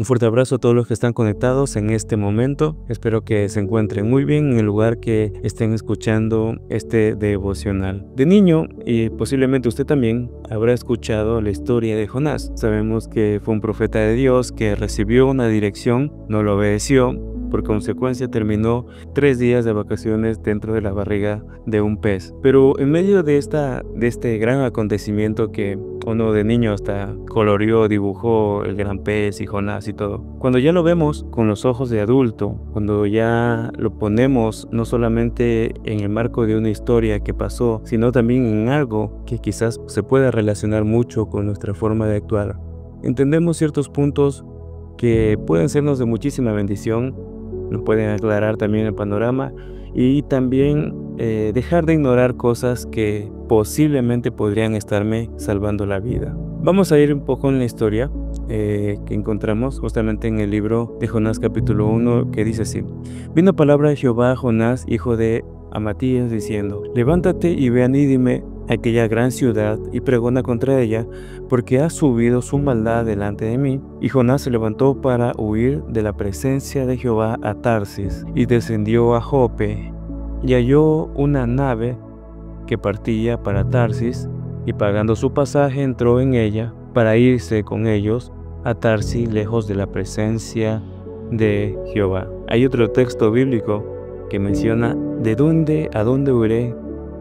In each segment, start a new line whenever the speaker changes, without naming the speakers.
Un fuerte abrazo a todos los que están conectados en este momento. Espero que se encuentren muy bien en el lugar que estén escuchando este devocional. De niño, y posiblemente usted también, habrá escuchado la historia de Jonás. Sabemos que fue un profeta de Dios que recibió una dirección, no lo obedeció. Por consecuencia terminó 3 días de vacaciones dentro de la barriga de un pez. Pero en medio de este gran acontecimiento que uno de niño hasta coloreó, dibujó el gran pez y Jonás y todo. Cuando ya lo vemos con los ojos de adulto, cuando ya lo ponemos no solamente en el marco de una historia que pasó, sino también en algo que quizás se pueda relacionar mucho con nuestra forma de actuar, entendemos ciertos puntos que pueden sernos de muchísima bendición, nos pueden aclarar también el panorama y también dejar de ignorar cosas que posiblemente podrían estarme salvando la vida. Vamos a ir un poco en la historia que encontramos justamente en el libro de Jonás capítulo 1, que dice así: Vino palabra de Jehová a Jonás, hijo de Amatías, diciendo: Levántate y ve a Nínive, aquella gran ciudad, y pregona contra ella, porque ha subido su maldad delante de mí. Y Jonás se levantó para huir de la presencia de Jehová a Tarsis, y descendió a Jope, y halló una nave que partía para Tarsis, y pagando su pasaje entró en ella para irse con ellos a Tarsis, lejos de la presencia de Jehová. Hay otro texto bíblico que menciona: ¿de dónde a dónde huiré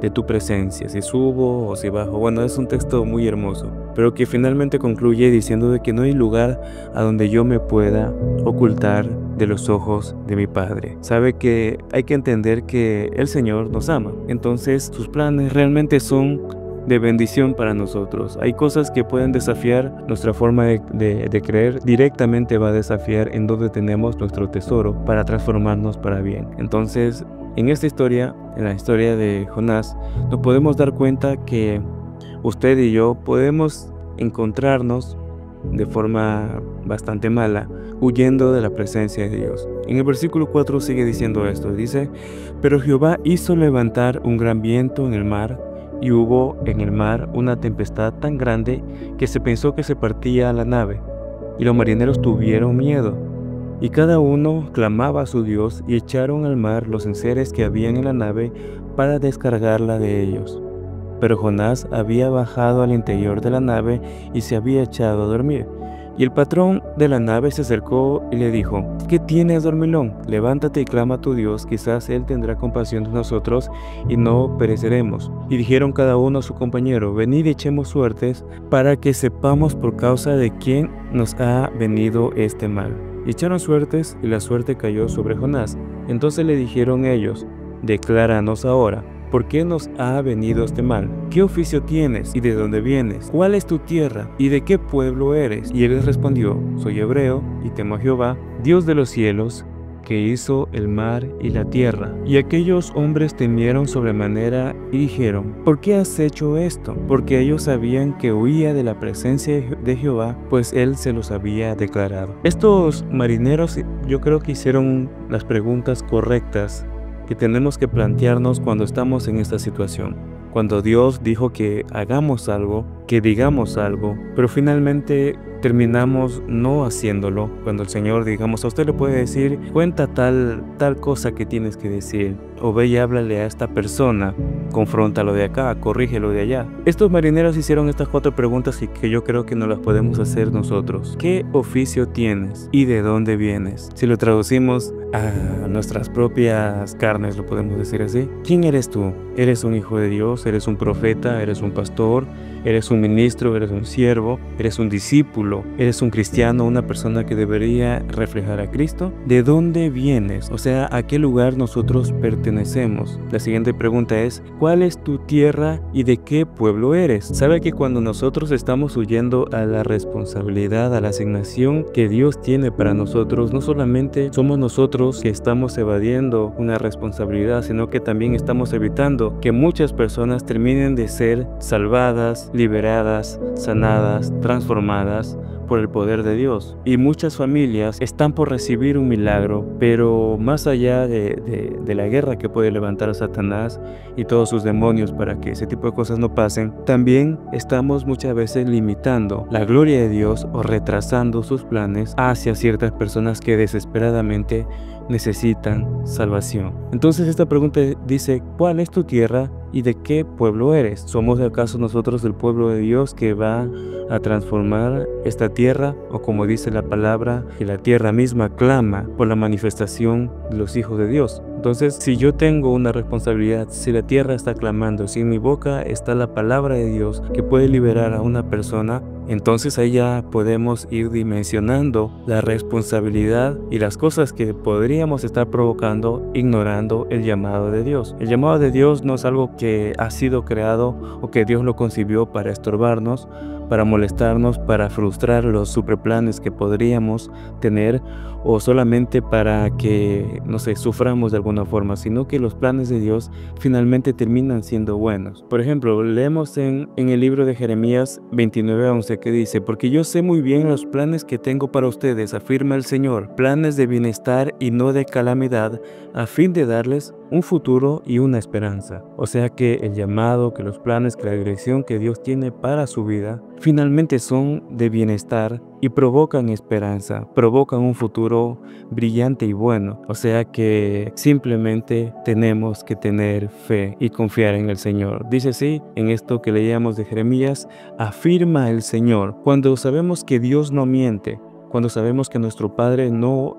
de tu presencia? Si subo o si bajo. Bueno, es un texto muy hermoso, pero que finalmente concluye diciendo de que no hay lugar a donde yo me pueda ocultar de los ojos de mi Padre. Sabe que hay que entender que el Señor nos ama, entonces sus planes realmente son de bendición para nosotros. Hay cosas que pueden desafiar nuestra forma de creer, directamente va a desafiar en donde tenemos nuestro tesoro para transformarnos para bien. Entonces, en esta historia, en la historia de Jonás, nos podemos dar cuenta que usted y yo podemos encontrarnos de forma bastante mala, huyendo de la presencia de Dios. En el versículo 4 sigue diciendo esto, dice: Pero Jehová hizo levantar un gran viento en el mar, y hubo en el mar una tempestad tan grande que se pensó que se partía la nave, y los marineros tuvieron miedo, y cada uno clamaba a su Dios, y echaron al mar los enseres que habían en la nave para descargarla de ellos. Pero Jonás había bajado al interior de la nave y se había echado a dormir. Y el patrón de la nave se acercó y le dijo: ¿Qué tienes, dormilón? Levántate y clama a tu Dios, quizás él tendrá compasión de nosotros y no pereceremos. Y dijeron cada uno a su compañero: Venid y echemos suertes para que sepamos por causa de quién nos ha venido este mal. Y echaron suertes, y la suerte cayó sobre Jonás. Entonces le dijeron ellos: Decláranos ahora, ¿por qué nos ha venido este mal? ¿Qué oficio tienes y de dónde vienes? ¿Cuál es tu tierra y de qué pueblo eres? Y él les respondió: Soy hebreo y temo a Jehová, Dios de los cielos, que hizo el mar y la tierra. Y aquellos hombres temieron sobremanera y dijeron: ¿Por qué has hecho esto? Porque ellos sabían que huía de la presencia de Jehová, pues él se los había declarado. Estos marineros, yo creo que hicieron las preguntas correctas que tenemos que plantearnos cuando estamos en esta situación. Cuando Dios dijo que hagamos algo, que digamos algo, pero finalmente terminamos no haciéndolo. Cuando el Señor, digamos, a usted le puede decir: cuenta tal cosa que tienes que decir, o ve y háblale a esta persona, confróntalo de acá, corrígelo de allá. Estos marineros hicieron estas 4 preguntas y que yo creo que no las podemos hacer nosotros. ¿Qué oficio tienes y de dónde vienes? Si lo traducimos a nuestras propias carnes, lo podemos decir así: ¿quién eres tú? ¿Eres un hijo de Dios? ¿Eres un profeta? ¿Eres un pastor? ¿Eres un ministro? ¿Eres un siervo? ¿Eres un discípulo? ¿Eres un cristiano? ¿Una persona que debería reflejar a Cristo? ¿De dónde vienes? O sea, ¿a qué lugar nosotros pertenecemos? La siguiente pregunta es: ¿cuál es tu tierra y de qué pueblo eres? Sabe que cuando nosotros estamos huyendo a la responsabilidad, a la asignación que Dios tiene para nosotros, no solamente somos nosotros que estamos evadiendo una responsabilidad, sino que también estamos evitando que muchas personas terminen de ser salvadas, liberadas, sanadas, transformadas por el poder de Dios. Y muchas familias están por recibir un milagro, pero más allá de la guerra que puede levantar a Satanás y todos sus demonios para que ese tipo de cosas no pasen, también estamos muchas veces limitando la gloria de Dios o retrasando sus planes hacia ciertas personas que desesperadamente necesitan salvación. Entonces esta pregunta dice: ¿cuál es tu tierra y de qué pueblo eres? ¿Somos acaso nosotros el pueblo de Dios que va a transformar esta tierra? O como dice la palabra, que la tierra misma clama por la manifestación de los hijos de Dios. Entonces, si yo tengo una responsabilidad, si la tierra está clamando, si en mi boca está la palabra de Dios que puede liberar a una persona, entonces ahí ya podemos ir dimensionando la responsabilidad y las cosas que podríamos estar provocando ignorando el llamado de Dios. El llamado de Dios no es algo que ha sido creado o que Dios lo concibió para estorbarnos, para molestarnos, para frustrar los superplanes que podríamos tener, o solamente para que, no sé, suframos de alguna forma, sino que los planes de Dios finalmente terminan siendo buenos. Por ejemplo, leemos en el libro de Jeremías 29:11 que dice: porque yo sé muy bien los planes que tengo para ustedes, afirma el Señor, planes de bienestar y no de calamidad, a fin de darles un futuro y una esperanza. O sea que el llamado, que los planes, que la dirección que Dios tiene para su vida, finalmente son de bienestar y provocan esperanza, provocan un futuro brillante y bueno. O sea que simplemente tenemos que tener fe y confiar en el Señor. Dice así en esto que leíamos de Jeremías: afirma el Señor. Cuando sabemos que Dios no miente, cuando sabemos que nuestro Padre no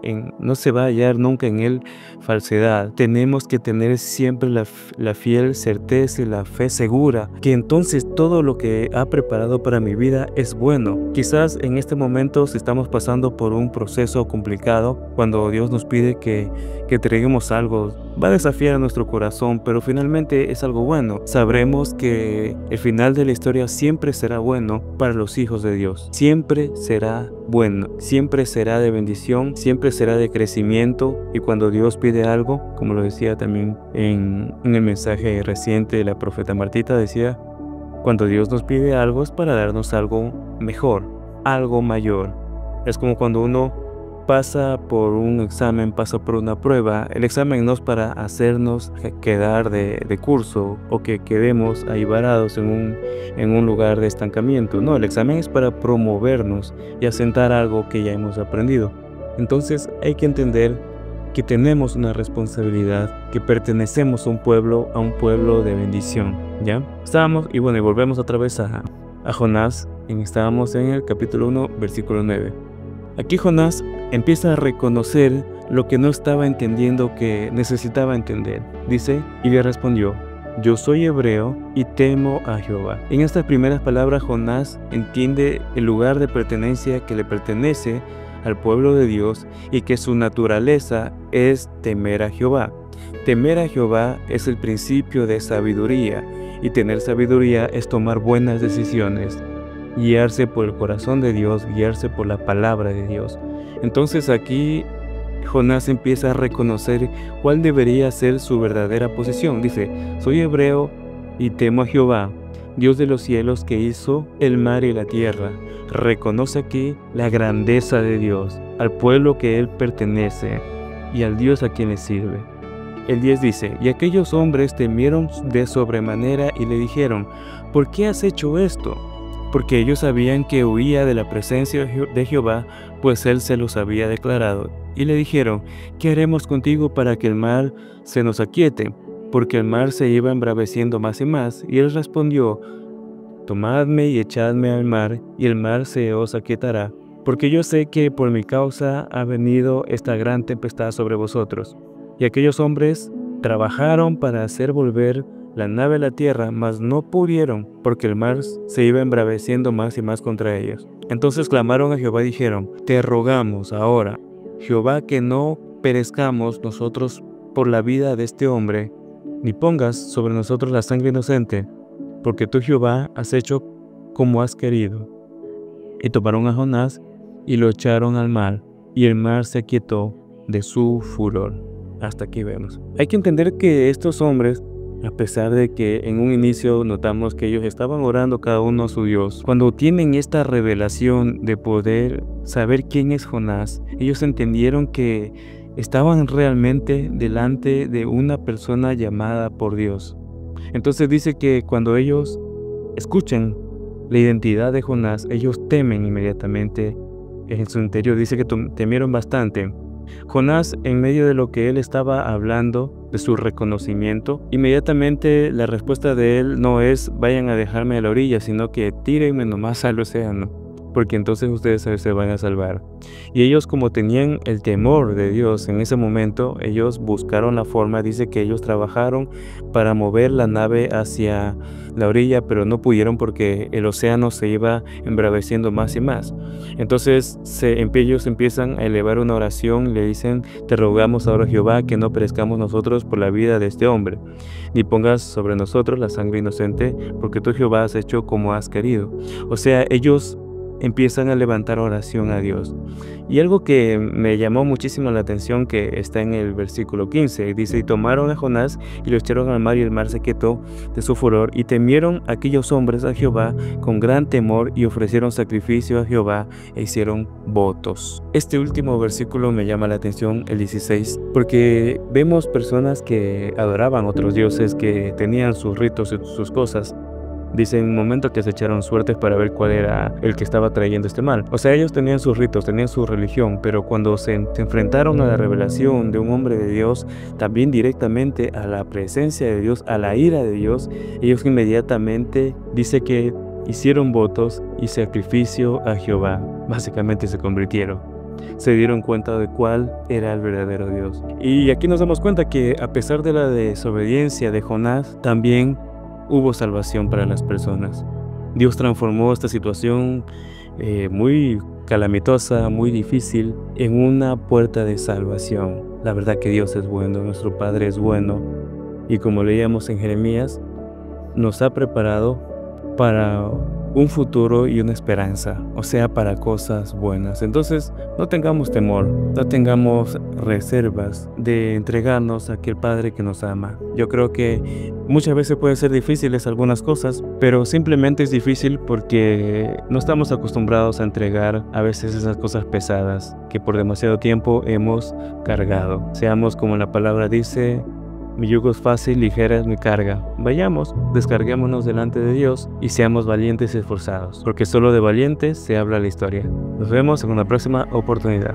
se va a hallar nunca en él falsedad, tenemos que tener siempre la fiel certeza y la fe segura que entonces todo lo que ha preparado para mi vida es bueno. Quizás en este momento, si estamos pasando por un proceso complicado, cuando Dios nos pide que entreguemos algo, va a desafiar a nuestro corazón, pero finalmente es algo bueno. Sabremos que el final de la historia siempre será bueno para los hijos de Dios. Siempre será bueno, siempre será de bendición, siempre será de crecimiento. Y cuando Dios pide algo, como lo decía también en el mensaje reciente de la profeta Martita, decía: cuando Dios nos pide algo es para darnos algo mejor, algo mayor. Es como cuando uno pasa por un examen, pasa por una prueba. El examen no es para hacernos quedar de curso o que quedemos ahí varados en un lugar de estancamiento. No, el examen es para promovernos y asentar algo que ya hemos aprendido. Entonces hay que entender que tenemos una responsabilidad, que pertenecemos a un pueblo de bendición, ¿ya? Estábamos, y volvemos otra vez a Jonás, estábamos en el capítulo 1, versículo 9. Aquí Jonás empieza a reconocer lo que no estaba entendiendo, que necesitaba entender. Dice: y le respondió: yo soy hebreo y temo a Jehová. En estas primeras palabras, Jonás entiende el lugar de pertenencia que le pertenece al pueblo de Dios y que su naturaleza es temer a Jehová. Temer a Jehová es el principio de sabiduría, y tener sabiduría es tomar buenas decisiones, guiarse por el corazón de Dios, guiarse por la palabra de Dios. Entonces aquí Jonás empieza a reconocer cuál debería ser su verdadera posición. Dice: soy hebreo y temo a Jehová, Dios de los cielos, que hizo el mar y la tierra. Reconoce aquí la grandeza de Dios, al pueblo que él pertenece y al Dios a quien le sirve. El 10 dice: y aquellos hombres temieron de sobremanera y le dijeron: ¿por qué has hecho esto? Porque ellos sabían que huía de la presencia de Jehová, pues él se los había declarado. Y le dijeron: ¿qué haremos contigo para que el mar se nos aquiete? Porque el mar se iba embraveciendo más y más. Y él respondió: tomadme y echadme al mar, y el mar se os aquietará. Porque yo sé que por mi causa ha venido esta gran tempestad sobre vosotros. Y aquellos hombres trabajaron para hacer volver la nave a la tierra, mas no pudieron, porque el mar se iba embraveciendo más y más contra ellos. Entonces clamaron a Jehová y dijeron: te rogamos ahora, Jehová, que no perezcamos nosotros por la vida de este hombre, ni pongas sobre nosotros la sangre inocente, porque tú, Jehová, has hecho como has querido. Y tomaron a Jonás y lo echaron al mar, y el mar se aquietó de su furor. Hasta aquí vemos. Hay que entender que estos hombres A pesar de que en un inicio notamos que ellos estaban orando cada uno a su Dios, cuando tienen esta revelación de poder saber quién es Jonás, ellos entendieron que estaban realmente delante de una persona llamada por Dios. Entonces dice que cuando ellos escuchan la identidad de Jonás, ellos temen inmediatamente en su interior. Dice que temieron bastante. Jonás, en medio de lo que él estaba hablando, de su reconocimiento, inmediatamente la respuesta de él no es vayan a dejarme a la orilla, sino que tírenme nomás al océano, porque entonces ustedes se van a salvar. Y ellos, como tenían el temor de Dios en ese momento, ellos buscaron la forma, dice que ellos trabajaron para mover la nave hacia la orilla, pero no pudieron porque el océano se iba embraveciendo más y más. Entonces ellos empiezan a elevar una oración, le dicen, te rogamos ahora Jehová que no perezcamos nosotros por la vida de este hombre, ni pongas sobre nosotros la sangre inocente, porque tú Jehová has hecho como has querido. O sea, ellos empiezan a levantar oración a Dios. Y algo que me llamó muchísimo la atención que está en el versículo 15, dice, y tomaron a Jonás y lo echaron al mar y el mar se quietó de su furor y temieron aquellos hombres a Jehová con gran temor y ofrecieron sacrificio a Jehová e hicieron votos. Este último versículo me llama la atención, el 16, porque vemos personas que adoraban otros dioses, que tenían sus ritos y sus cosas. Dice en un momento que se echaron suertes para ver cuál era el que estaba trayendo este mal. O sea, ellos tenían sus ritos, tenían su religión, pero cuando se enfrentaron a la revelación de un hombre de Dios, también directamente a la presencia de Dios, a la ira de Dios, ellos inmediatamente dice que hicieron votos y sacrificio a Jehová. Básicamente se convirtieron. Se dieron cuenta de cuál era el verdadero Dios. Y aquí nos damos cuenta que a pesar de la desobediencia de Jonás, también hubo salvación para las personas. Dios transformó esta situación muy calamitosa, muy difícil, en una puerta de salvación. La verdad que Dios es bueno, nuestro Padre es bueno, y como leíamos en Jeremías, nos ha preparado para un futuro y una esperanza, o sea, para cosas buenas. Entonces, no tengamos temor, no tengamos reservas de entregarnos a aquel Padre que nos ama. Yo creo que muchas veces pueden ser difíciles algunas cosas, pero simplemente es difícil porque no estamos acostumbrados a entregar a veces esas cosas pesadas que por demasiado tiempo hemos cargado. Seamos como la palabra dice, mi yugo es fácil, ligera es mi carga. Vayamos, descarguémonos delante de Dios y seamos valientes y esforzados, porque solo de valientes se habla la historia. Nos vemos en una próxima oportunidad.